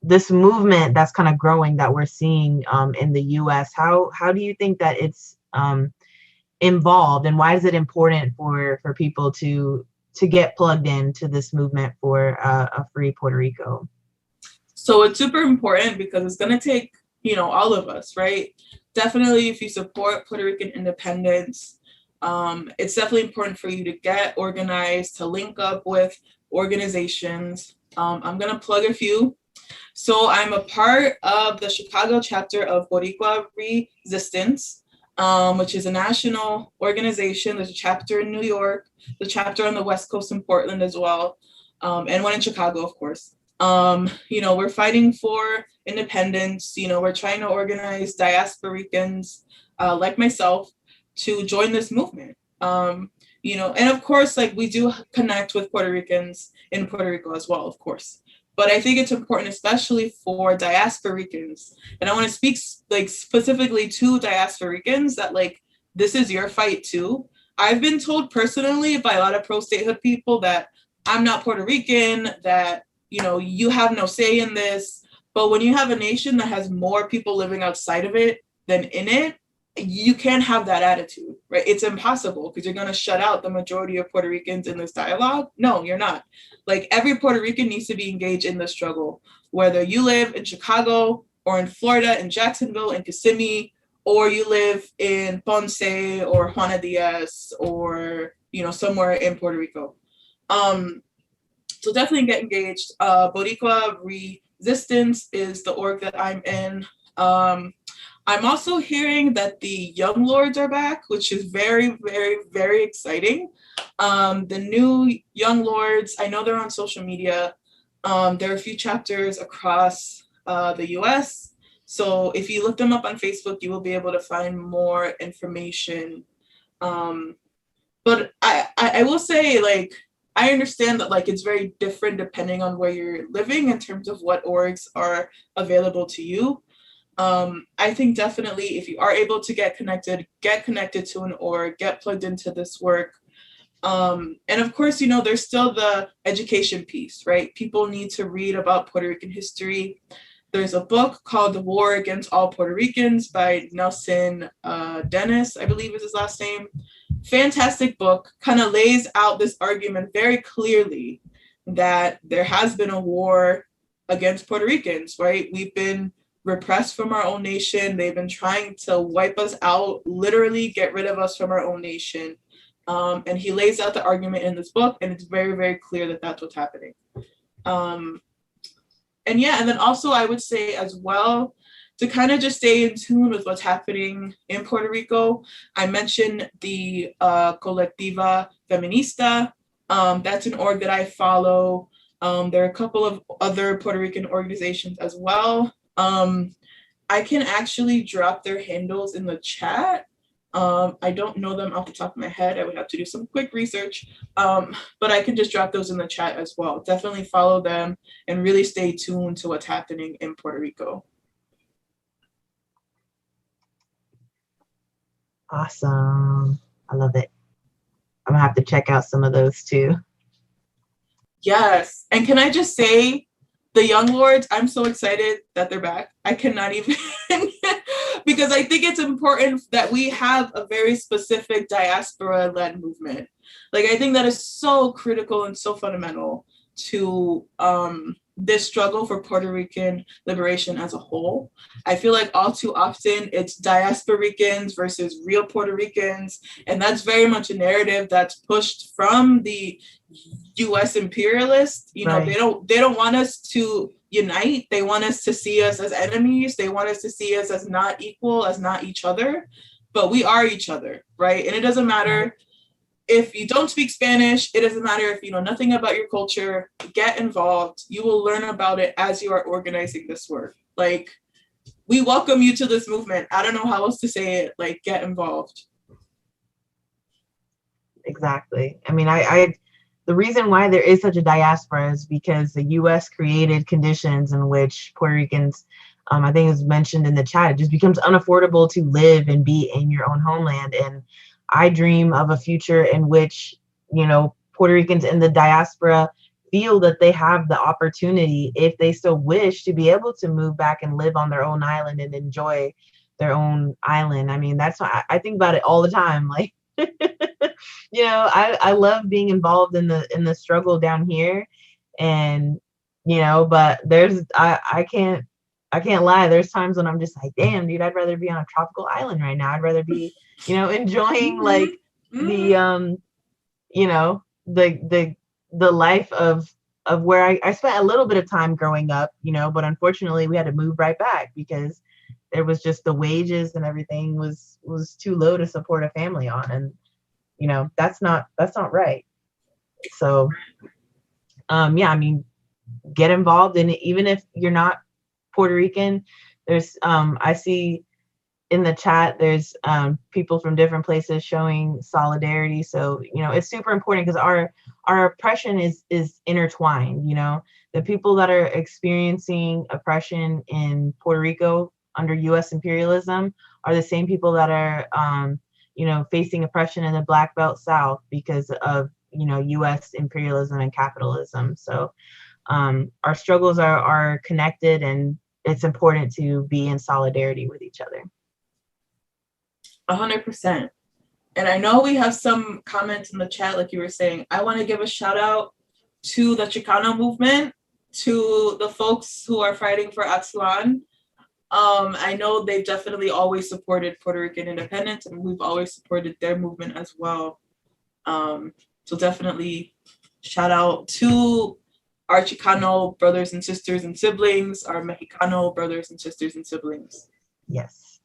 this movement that's kind of growing that we're seeing in the U.S., how do you think that it's involved, and why is it important for people to get plugged into this movement for a free Puerto Rico? So it's super important because it's going to take, all of us, right? Definitely if you support Puerto Rican independence, it's definitely important for you to get organized, to link up with organizations. I'm going to plug a few. So I'm a part of the Chicago chapter of Boricua Resistance, which is a national organization. There's a chapter in New York, the chapter on the West Coast in Portland as well, and one in Chicago, of course. We're fighting for independence. We're trying to organize Diasporicans like myself to join this movement. And of course, like we do connect with Puerto Ricans in Puerto Rico as well, of course. But I think it's important, especially for Diasporicans. And I want to speak like specifically to Diasporicans that like, this is your fight too. I've been told personally by a lot of pro-statehood people that I'm not Puerto Rican, that, you have no say in this. But when you have a nation that has more people living outside of it than in it, you can't have that attitude, right? It's impossible because you're going to shut out the majority of Puerto Ricans in this dialogue. No, you're not. Like every Puerto Rican needs to be engaged in the struggle, whether you live in Chicago or in Florida, in Jacksonville, in Kissimmee, or you live in Ponce or Juana Diaz or, somewhere in Puerto Rico. So definitely get engaged. Boricua Resistance is the org that I'm in. I'm also hearing that the Young Lords are back, which is very, very, very exciting. The new Young Lords, I know they're on social media. There are a few chapters across the US. So if you look them up on Facebook, you will be able to find more information. But I will say, like, I understand that like it's very different depending on where you're living in terms of what orgs are available to you. I think definitely if you are able to get connected to an org, get plugged into this work. And of course, there's still the education piece, right? People need to read about Puerto Rican history. There's a book called The War Against All Puerto Ricans by Nelson Dennis, I believe is his last name. Fantastic book, kind of lays out this argument very clearly that there has been a war against Puerto Ricans, right? We've been repressed from our own nation. They've been trying to wipe us out, literally get rid of us from our own nation. And he lays out the argument in this book, and it's very, very clear that that's what's happening. And then also I would say as well, to kind of just stay in tune with what's happening in Puerto Rico, I mentioned the Colectiva Feminista. That's an org that I follow. There are a couple of other Puerto Rican organizations as well. I can actually drop their handles in the chat. I don't know them off the top of my head. I would have to do some quick research, but I can just drop those in the chat as well. Definitely follow them and really stay tuned to what's happening in Puerto Rico. Awesome. I love it. I'm gonna have to check out some of those too. Yes. And can I just say, the Young Lords, I'm so excited that they're back. I cannot even, because I think it's important that we have a very specific diaspora-led movement. Like, I think that is so critical and so fundamental to this struggle for Puerto Rican liberation as a whole. I feel like all too often it's Diasporicans versus real Puerto Ricans, and that's very much a narrative that's pushed from the U.S. imperialists. You know, Right. they don't want us to unite. They want us to see us as enemies. They want us to see us as not equal, as not each other. But we are each other, right? And it doesn't matter if you don't speak Spanish. It doesn't matter if you know nothing about your culture. Get involved. You will learn about it as you are organizing this work. Like, we welcome you to this movement. I don't know how else to say it. Like, get involved. Exactly. I mean, the reason why there is such a diaspora is because the U.S. created conditions in which Puerto Ricans, I think it was mentioned in the chat, it just becomes unaffordable to live and be in your own homeland. And I dream of a future in which, you know, Puerto Ricans in the diaspora feel that they have the opportunity, if they so wish, to be able to move back and live on their own island and enjoy their own island. I mean, that's why I think about it all the time. Like, you know, I love being involved in the struggle down here, and you know, but I can't lie. There's times when I'm just like, damn, dude, I'd rather be on a tropical island right now. I'd rather be, you know, enjoying like the you know, the life of where I spent a little bit of time growing up, you know, but unfortunately we had to move right back because there was just the wages and everything was too low to support a family on. And you know, that's not right. So yeah, I mean, get involved in it, even if you're not Puerto Rican. There's I see in the chat there's people from different places showing solidarity. So you know, it's super important because our oppression is intertwined. You know, the people that are experiencing oppression in Puerto Rico under U.S. imperialism are the same people that are you know, facing oppression in the Black Belt South because of, you know, U.S. imperialism and capitalism. So our struggles are connected, and it's important to be in solidarity with each other. 100%. And I know we have some comments in the chat, like you were saying. I want to give a shout out to the Chicano movement, to the folks who are fighting for Aztlán. I know they've definitely always supported Puerto Rican independence, and we've always supported their movement as well. So definitely shout out to our Chicano brothers and sisters and siblings, our Mexicano brothers and sisters and siblings. Yes.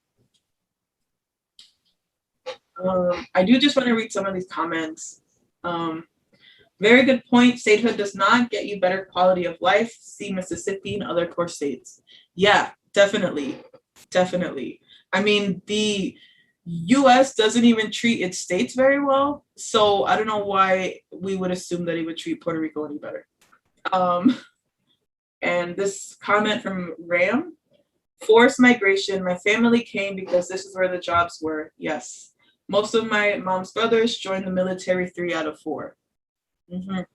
I do just want to read some of these comments. Very good point. Statehood does not get you better quality of life. See Mississippi and other core states. Yeah, definitely. Definitely. I mean, the US doesn't even treat its states very well. So I don't know why we would assume that it would treat Puerto Rico any better. And this comment from Ram, forced migration. My family came because this is where the jobs were. Yes. Most of my mom's brothers joined the military 3 out of 4.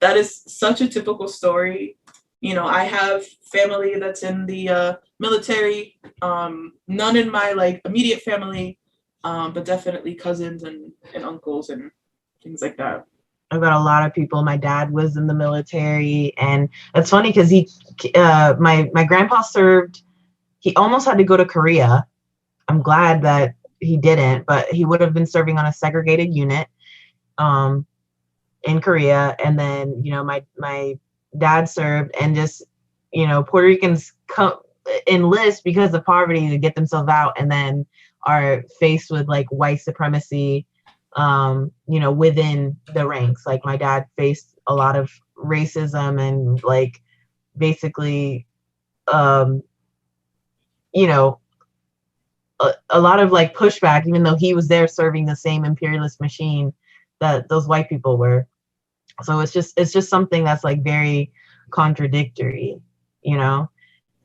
That is such a typical story. You know, I have family that's in the military, none in my like immediate family, but definitely cousins and uncles and things like that. I've got a lot of people. My dad was in the military, and it's funny because my grandpa served. He almost had to go to Korea. I'm glad that he didn't, but he would have been serving on a segregated unit in Korea. And then, you know, my dad served, and just, you know, Puerto Ricans enlist because of poverty to get themselves out, and then are faced with like white supremacy, you know, within the ranks. Like my dad faced a lot of racism and like basically you know, a lot of like pushback, even though he was there serving the same imperialist machine that those white people were. So it's just something that's like very contradictory, you know,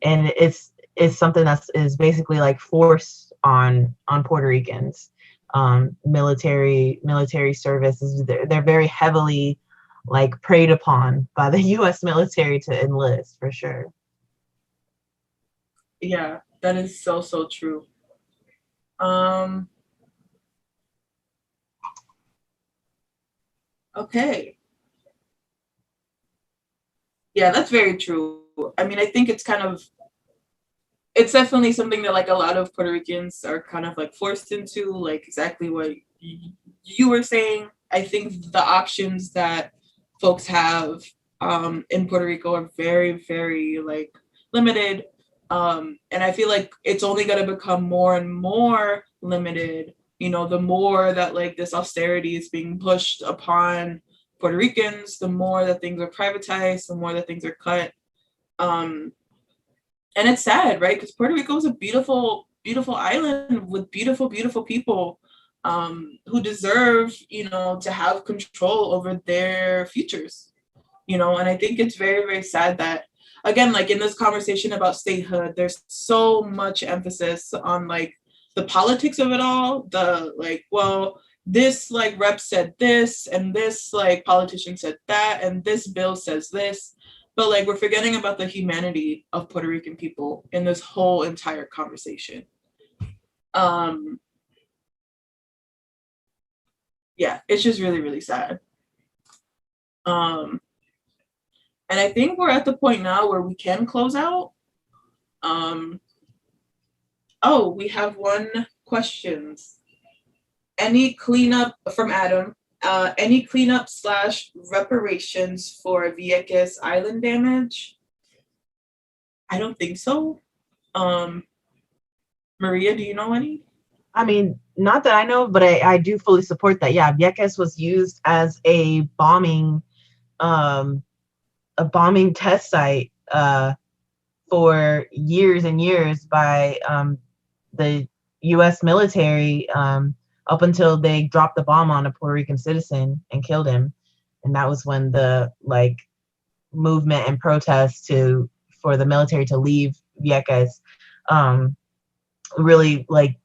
and it's something is basically like forced on Puerto Ricans. Military service is they're very heavily like preyed upon by the U.S. military to enlist, for sure. Yeah, that is so true. Okay. Yeah, that's very true. I mean, I think it's definitely something that like a lot of Puerto Ricans are kind of like forced into, like exactly what you were saying. I think the options that folks have in Puerto Rico are very, very like limited. And I feel like it's only going to become more and more limited, you know, the more that like this austerity is being pushed upon Puerto Ricans, the more that things are privatized, the more that things are cut. And it's sad, right? Because Puerto Rico is a beautiful, beautiful island with beautiful, beautiful people who deserve, you know, to have control over their futures, you know. And I think it's very, very sad that, again, like in this conversation about statehood, there's so much emphasis on like the politics of it all. The like, well, this like rep said this, and this like politician said that, and this bill says this. But like we're forgetting about the humanity of Puerto Rican people in this whole entire conversation. Yeah, it's just really, really sad. And I think we're at the point now where we can close out. Oh, we have one question. Any cleanup from Adam? Any cleanup / reparations for Vieques island damage? I don't think so. Maria, do you know any? I mean, not that I know, but I do fully support that. Yeah, Vieques was used as a bombing test site for years and years by the U.S. military up until they dropped the bomb on a Puerto Rican citizen and killed him. And that was when the like movement and protest for the military to leave Vieques really like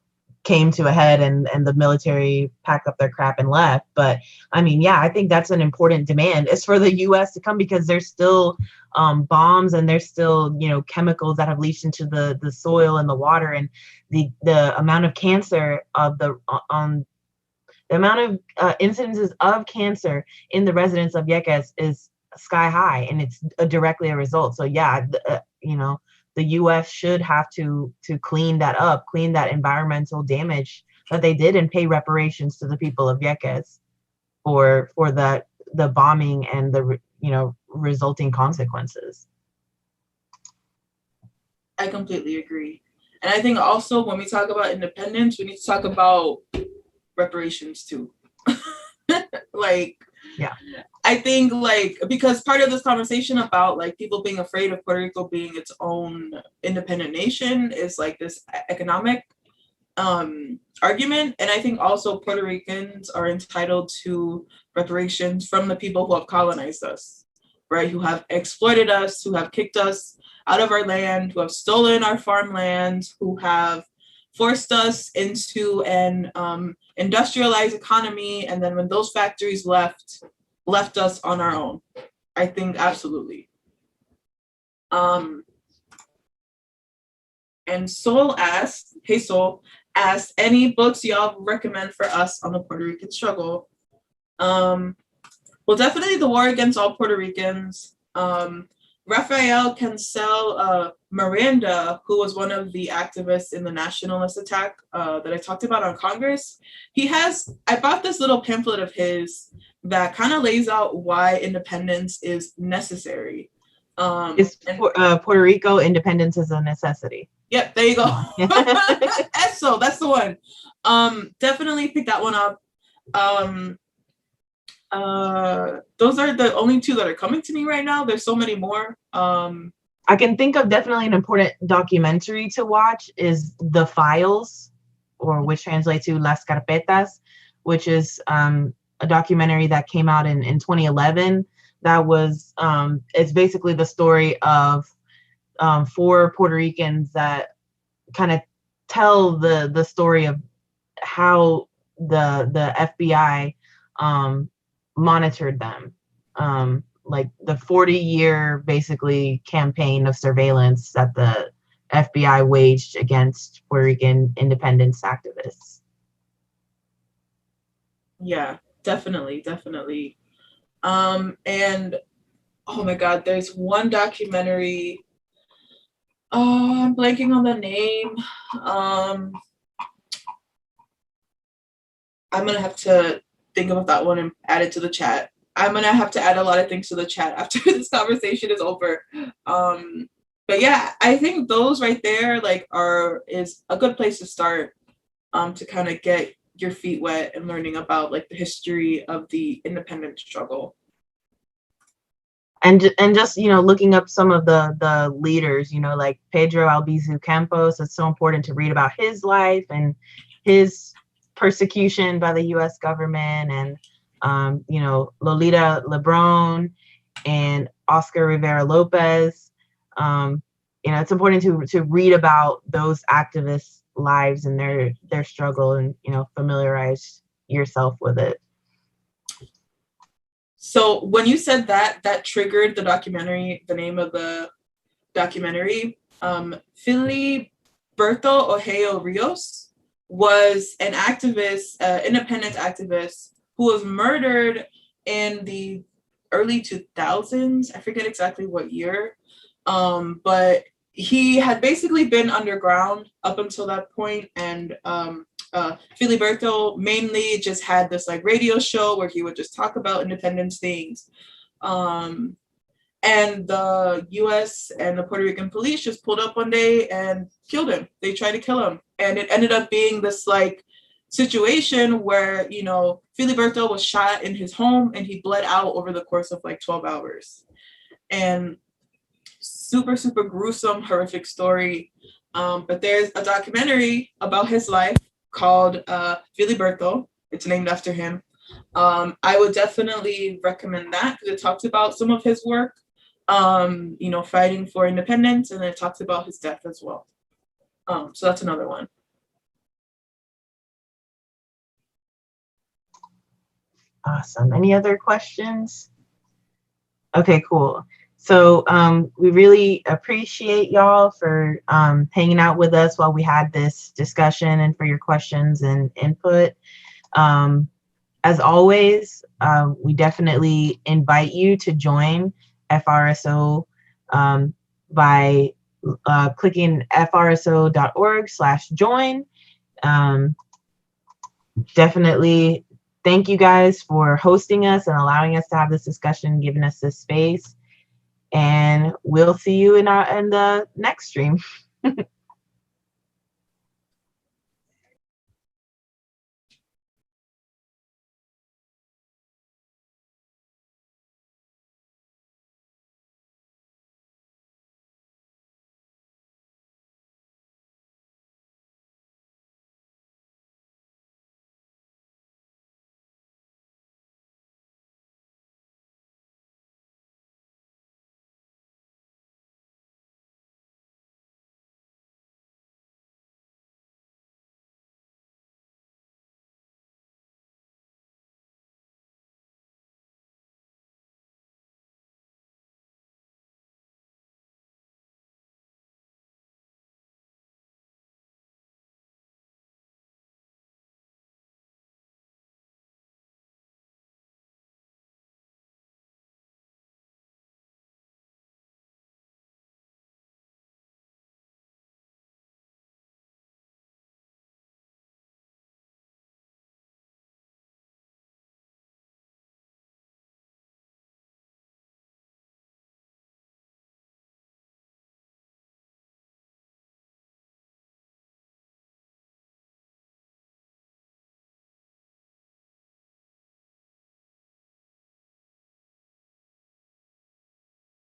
came to a head, and the military packed up their crap and left. But I mean, yeah, I think that's an important demand, is for the U.S. to come, because there's still bombs, and there's still, you know, chemicals that have leached into the soil and the water, and the amount of cancer of the amount of incidences of cancer in the residents of Vieques is sky high, and it's directly a result. So yeah, you know, the U.S. should have to clean that up, clean that environmental damage that they did, and pay reparations to the people of Vieques for the bombing and the, you know, resulting consequences. I completely agree. And I think also when we talk about independence, we need to talk about reparations too. Like, yeah, I think like, because part of this conversation about like people being afraid of Puerto Rico being its own independent nation is like this economic argument. And I think also Puerto Ricans are entitled to reparations from the people who have colonized us, right? Who have exploited us, who have kicked us out of our land, who have stolen our farmland, who have forced us into an industrialized economy. And then when those factories left us on our own. I think absolutely. And Sol asked, hey Sol, asked any books y'all recommend for us on the Puerto Rican struggle. Well, definitely The War Against All Puerto Ricans. Rafael Cancel Miranda, who was one of the activists in the nationalist attack that I talked about on Congress, I bought this little pamphlet of his that kind of lays out why independence is necessary. Puerto Rico, independence is a necessity. Yep, there you go. FRSO, that's the one. Definitely pick that one up. Those are the only two that are coming to me right now. There's so many more. I can think of definitely an important documentary to watch is The Files, or which translates to Las Carpetas, which is a documentary that came out in 2011. That was, it's basically the story of 4 Puerto Ricans that kind of tell the story of how the FBI monitored them. Like the 40-year basically campaign of surveillance that the FBI waged against Puerto Rican independence activists. Yeah, definitely. And oh my God, there's one documentary. Oh, I'm blanking on the name. I'm gonna have to think about that one and add it to the chat. I'm gonna have to add a lot of things to the chat after this conversation is over. But yeah, I think those right there is a good place to start to kind of get your feet wet and learning about like the history of the independence struggle. And just, you know, looking up some of the leaders, you know, like Pedro Albizu Campos. It's so important to read about his life and his persecution by the U.S. government, and you know, Lolita Lebron and Oscar Rivera Lopez. You know, it's important to read about those activists' lives and their struggle, and, you know, familiarize yourself with it. So when you said that triggered the documentary, the name of the documentary. Filiberto Ojeo Rios was an activist, independent activist, who was murdered in the early 2000s. I forget exactly what year, but he had basically been underground up until that point, and Filiberto mainly just had this like radio show where he would just talk about independence things. And the US and the Puerto Rican police just pulled up one day and killed him. They tried to kill him. And it ended up being this like situation where, you know, Filiberto was shot in his home and he bled out over the course of like 12 hours. And super, super gruesome, horrific story. But there's a documentary about his life called Filiberto. It's named after him. I would definitely recommend that because it talks about some of his work, you know, fighting for independence, and it talks about his death as well. So that's another one. Awesome. Any other questions? Okay, cool. So we really appreciate y'all for hanging out with us while we had this discussion, and for your questions and input. As always, we definitely invite you to join FRSO by clicking frso.org/join. Definitely thank you guys for hosting us and allowing us to have this discussion, giving us this space. And we'll see you in the next stream.